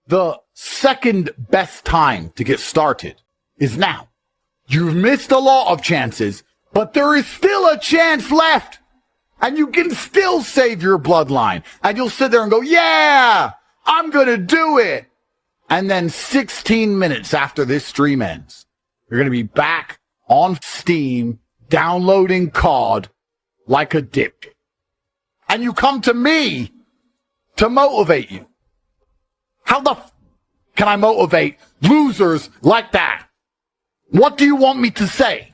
The second best time to get started is now. You've missed a lot of chances, but there is still a chance left. And you can still save your bloodline. And you'll sit there and go, yeah, I'm going to do it. And then 16 minutes after this stream ends, you're going to be back on Steam, downloading COD like a dipshit. And you come to me to motivate you. How the can I motivate losers like that? What do you want me to say?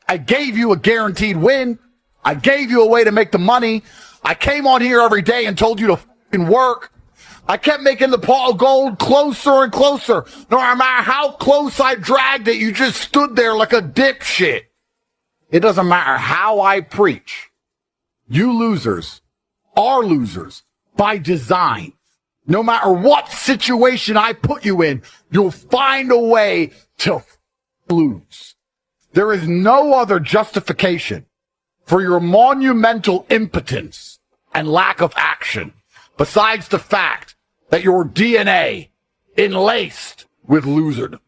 I gave you a guaranteed win. I gave you a way to make the money. I came on here every day and told you to fucking work. I kept making the pot of gold closer and closer. No matter how close I dragged it, you just stood there like a dipshit. It doesn't matter how I preach. You losers are losers by design. No matter what situation I put you in, you'll find a way to lose. There is no other justification for your monumental impotence and lack of action besides the fact that your DNA enlaced with loserdom.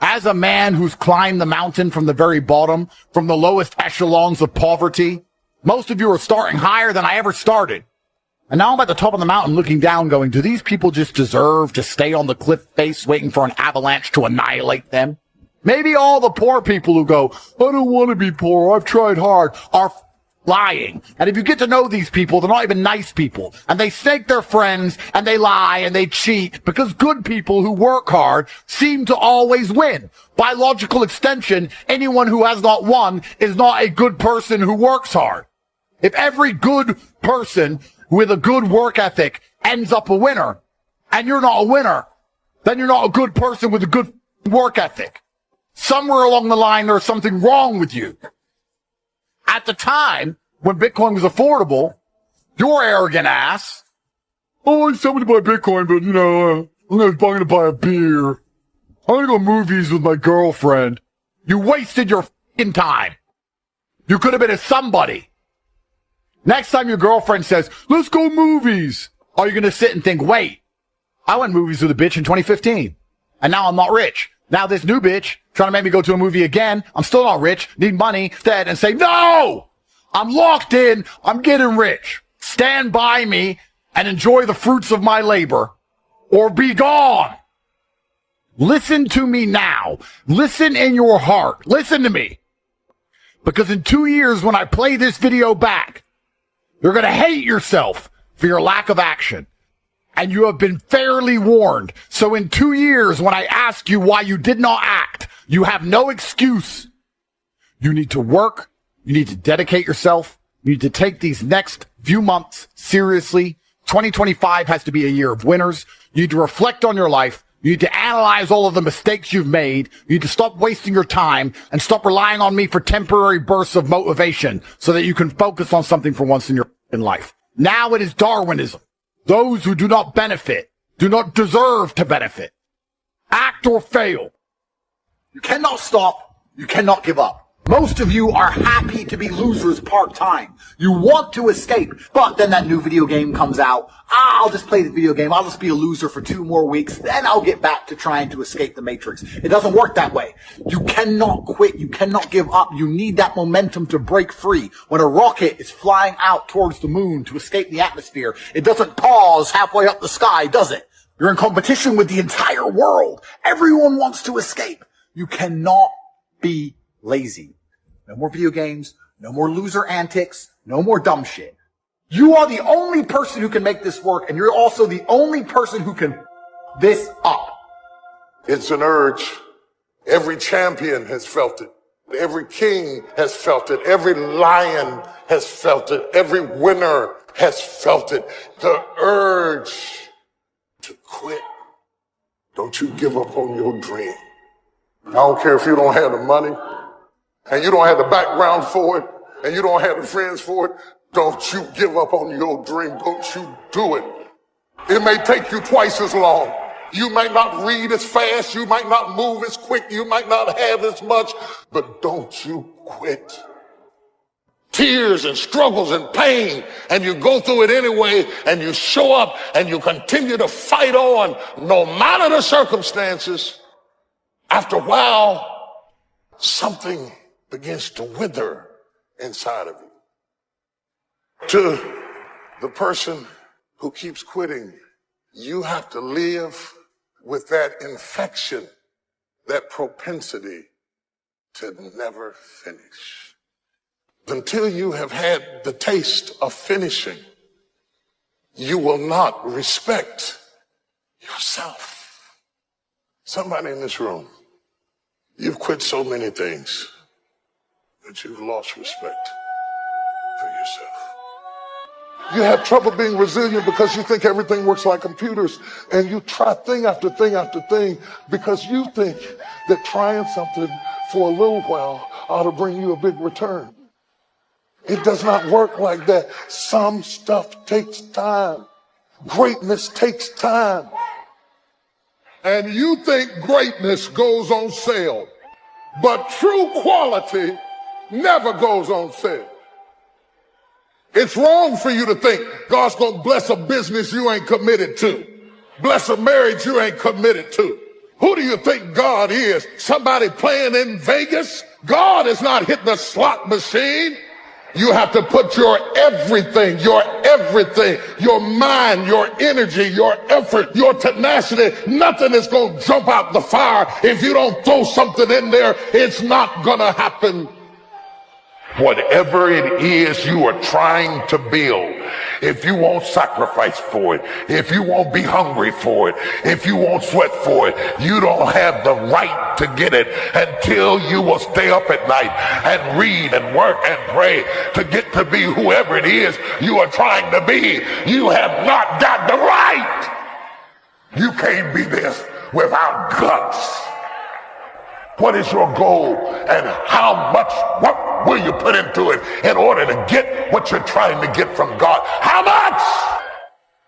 As a man who's climbed the mountain from the very bottom, from the lowest echelons of poverty, most of you are starting higher than I ever started. And now I'm at the top of the mountain looking down going, do these people just deserve to stay on the cliff face waiting for an avalanche to annihilate them? Maybe all the poor people who go, I don't want to be poor, I've tried hard, are lying. And if you get to know these people, they're not even nice people. And they snake their friends, and they lie, and they cheat, because good people who work hard seem to always win. By logical extension, anyone who has not won is not a good person who works hard. If every good person with a good work ethic ends up a winner, and you're not a winner, then you're not a good person with a good work ethic. Somewhere along the line, there's something wrong with you. At the time, when Bitcoin was affordable, your arrogant ass, oh, I somebody buy Bitcoin, but, I'm going to buy a beer. I'm going to go movies with my girlfriend. You wasted your f***ing time. You could have been a somebody. Next time your girlfriend says, let's go movies, are you going to sit and think, wait, I went movies with a bitch in 2015, and now I'm not rich. Now this new bitch trying to make me go to a movie again. I'm still not rich, need money, dead, and say, no, I'm locked in, I'm getting rich. Stand by me and enjoy the fruits of my labor, or be gone. Listen to me now. Listen in your heart. Listen to me. Because in 2 years, when I play this video back, you're going to hate yourself for your lack of action. And you have been fairly warned. So in 2 years, when I ask you why you did not act, you have no excuse. You need to work. You need to dedicate yourself. You need to take these next few months seriously. 2025 has to be a year of winners. You need to reflect on your life. You need to analyze all of the mistakes you've made. You need to stop wasting your time and stop relying on me for temporary bursts of motivation so that you can focus on something for once in your life. Now it is Darwinism. Those who do not benefit do not deserve to benefit. Act or fail. You cannot stop. You cannot give up. Most of you are happy to be losers part-time. You want to escape, but then that new video game comes out. I'll just play the video game. I'll just be a loser for 2 more weeks. Then I'll get back to trying to escape the matrix. It doesn't work that way. You cannot quit. You cannot give up. You need that momentum to break free. When a rocket is flying out towards the moon to escape the atmosphere, it doesn't pause halfway up the sky, does it? You're in competition with the entire world. Everyone wants to escape. You cannot be lazy. No more video games, no more loser antics, no more dumb shit. You are the only person who can make this work, and you're also the only person who can this up. It's an urge. Every champion has felt it. Every king has felt it. Every lion has felt it. Every winner has felt it. The urge to quit. Don't you give up on your dream. I don't care if you don't have the money, and you don't have the background for it, and you don't have the friends for it. Don't you give up on your dream. Don't you do it. It may take you twice as long. You might not read as fast. You might not move as quick. You might not have as much, but don't you quit. tears and struggles and pain, and you go through it anyway, and you show up and you continue to fight on no matter the circumstances, after a while, something begins to wither inside of you. To the person who keeps quitting, you have to live with that infection, that propensity to never finish. Until you have had the taste of finishing, you will not respect yourself. Somebody in this room, you've quit so many things that you've lost respect for yourself. You have trouble being resilient because you think everything works like computers, and you try thing after thing after thing because you think that trying something for a little while ought to bring you a big return. It does not work like that. Some stuff takes time. Greatness takes time. And you think greatness goes on sale, but true quality never goes on sale. It's wrong for you to think God's gonna bless a business you ain't committed to, bless a marriage you ain't committed to. Who do you think God is? Somebody playing in Vegas? God is not hitting a slot machine. You have to put your everything, your mind, your energy, your effort, your tenacity. Nothing is going to jump out the fire. If you don't throw something in there, it's not going to happen. Whatever it is you are trying to build, if you won't sacrifice for it, if you won't be hungry for it, if you won't sweat for it, you don't have the right to get it until you will stay up at night and read and work and pray to get to be whoever it is you are trying to be. You have not got the right. You can't be this without guts. What is your goal, and how much work will you put into it in order to get what you're trying to get from God? How much?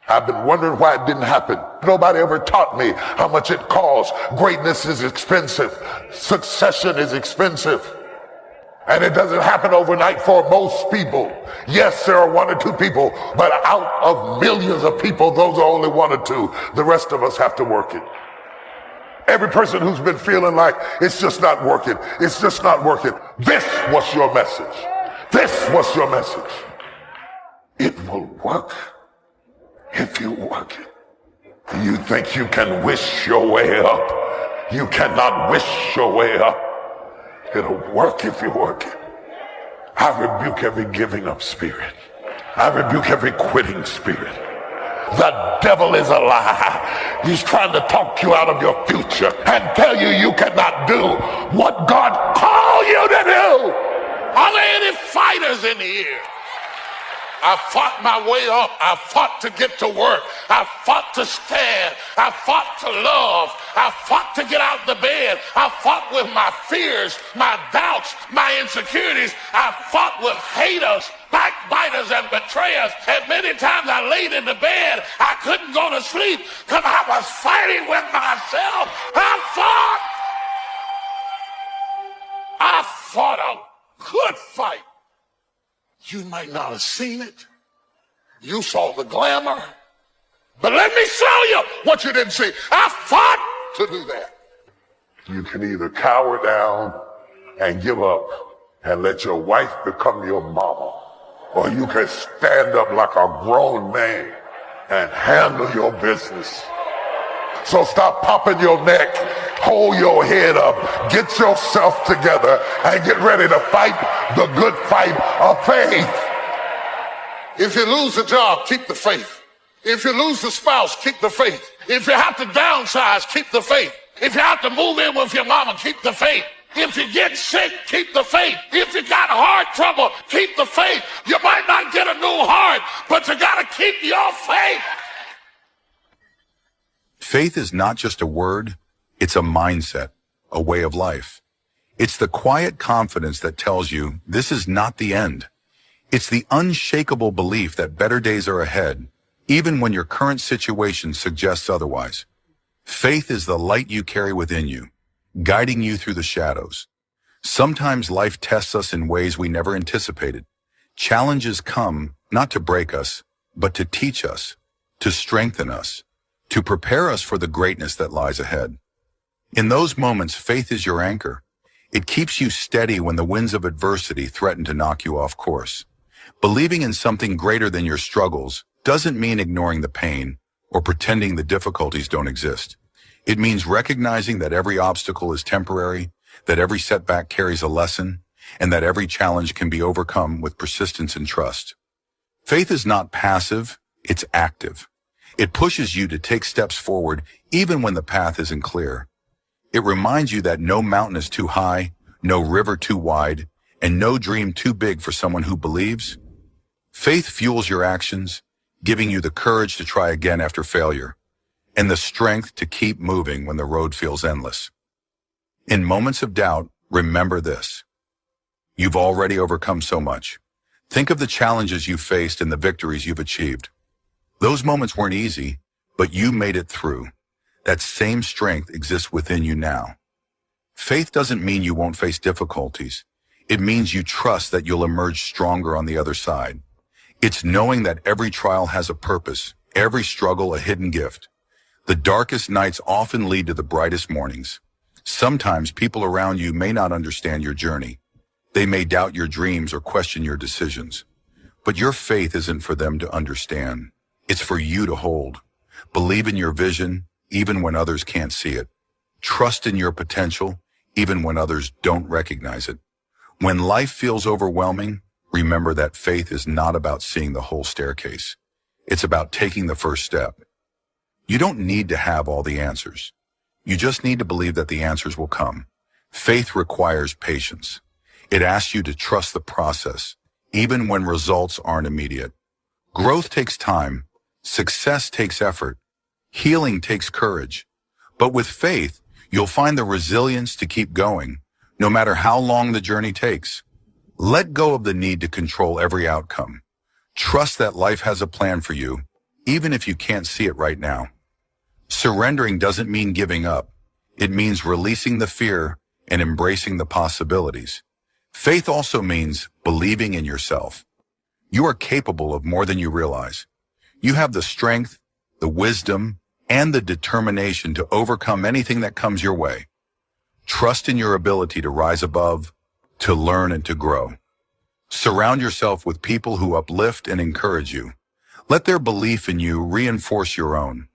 I've been wondering why it didn't happen. Nobody ever taught me how much it costs. Greatness is expensive. Succession is expensive. And it doesn't happen overnight for most people. Yes, there are one or two people, but out of millions of people, those are only one or two. The rest of us have to work it. Every person who's been feeling like it's just not working, it's just not working, this was your message. This was your message. It will work if you work it. You think you can wish your way up? You cannot wish your way up. It'll work if you work it. I rebuke every giving up spirit. I rebuke every quitting spirit. The devil is a lie. He's trying to talk you out of your future and tell you you cannot do what God called you to do. Are there any fighters in here? I fought my way up. I fought to get to work. I fought to stand. I fought to love. I fought to get out the bed. I fought with my fears, my doubts, my insecurities. I fought with haters, backbiters, and betrayers. And many times I laid in the bed. I couldn't go to sleep because I was fighting with myself. I fought a good fight. You might not have seen it. You saw the glamour. But let me show you what you didn't see. I fought to do that. You can either cower down and give up and let your wife become your mama, or you can stand up like a grown man and handle your business. So stop popping your neck, hold your head up, get yourself together, and get ready to fight the good fight of faith. If you lose a job, keep the faith. If you lose the spouse, keep the faith. If you have to downsize, keep the faith. If you have to move in with your mama, keep the faith. If you get sick, keep the faith. If you got heart trouble, keep the faith. You might not get a new heart, but you got to keep your faith. Faith is not just a word, it's a mindset, a way of life. It's the quiet confidence that tells you this is not the end. It's the unshakable belief that better days are ahead, even when your current situation suggests otherwise. Faith is the light you carry within you, guiding you through the shadows. Sometimes life tests us in ways we never anticipated, Challenges come not to break us, but to teach us, to strengthen us, to prepare us for the greatness that lies ahead. In those moments, faith is your anchor. It keeps you steady when the winds of adversity threaten to knock you off course. Believing in something greater than your struggles doesn't mean ignoring the pain or pretending the difficulties don't exist. It means recognizing that every obstacle is temporary, that every setback carries a lesson, and that every challenge can be overcome with persistence and trust. Faith is not passive, it's active. It pushes you to take steps forward even when the path isn't clear. It reminds you that no mountain is too high, no river too wide, and no dream too big for someone who believes. Faith fuels your actions, giving you the courage to try again after failure, and the strength to keep moving when the road feels endless. In moments of doubt, remember this. You've already overcome so much. Think of the challenges you've faced and the victories you've achieved. Those moments weren't easy, but you made it through. That same strength exists within you now. Faith doesn't mean you won't face difficulties. It means you trust that you'll emerge stronger on the other side. It's knowing that every trial has a purpose, every struggle a hidden gift. The darkest nights often lead to the brightest mornings. Sometimes people around you may not understand your journey. They may doubt your dreams or question your decisions. But your faith isn't for them to understand. It's for you to hold. Believe in your vision, even when others can't see it. Trust in your potential, even when others don't recognize it. When life feels overwhelming, remember that faith is not about seeing the whole staircase. It's about taking the first step. You don't need to have all the answers. You just need to believe that the answers will come. Faith requires patience. It asks you to trust the process, even when results aren't immediate. Growth takes time. Success takes effort. Healing takes courage. But with faith, you'll find the resilience to keep going, no matter how long the journey takes. Let go of the need to control every outcome. Trust that life has a plan for you, even if you can't see it right now. Surrendering doesn't mean giving up. It means releasing the fear and embracing the possibilities. Faith also means believing in yourself. You are capable of more than you realize. You have the strength, the wisdom, and the determination to overcome anything that comes your way. Trust in your ability to rise above, to learn, and to grow. Surround yourself with people who uplift and encourage you. Let their belief in you reinforce your own.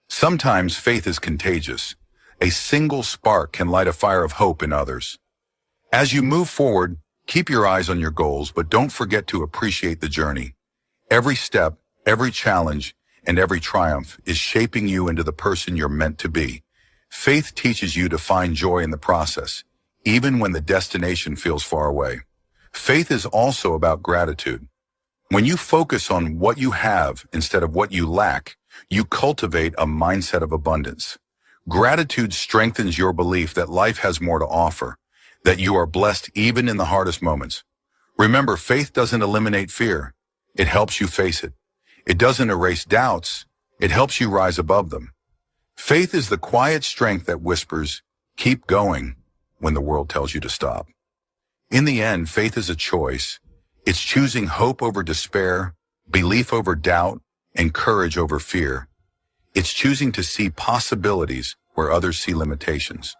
Sometimes faith is contagious. A single spark can light a fire of hope in others. As you move forward, keep your eyes on your goals, but don't forget to appreciate the journey. Every step, every challenge, and every triumph is shaping you into the person you're meant to be. Faith teaches you to find joy in the process, even when the destination feels far away. Faith is also about gratitude. When you focus on what you have instead of what you lack, you cultivate a mindset of abundance. Gratitude strengthens your belief that life has more to offer, that you are blessed even in the hardest moments. Remember, faith doesn't eliminate fear. It helps you face it. It doesn't erase doubts. It helps you rise above them. Faith is the quiet strength that whispers, "Keep going," when the world tells you to stop. In the end, faith is a choice. It's choosing hope over despair, belief over doubt, and courage over fear. It's choosing to see possibilities where others see limitations.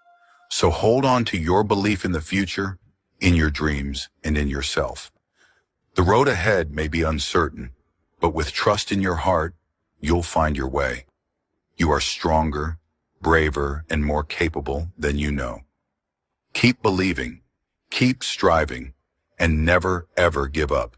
So hold on to your belief in the future, in your dreams, and in yourself. The road ahead may be uncertain, but with trust in your heart, you'll find your way. You are stronger, braver, and more capable than you know. Keep believing, keep striving, and never, ever give up.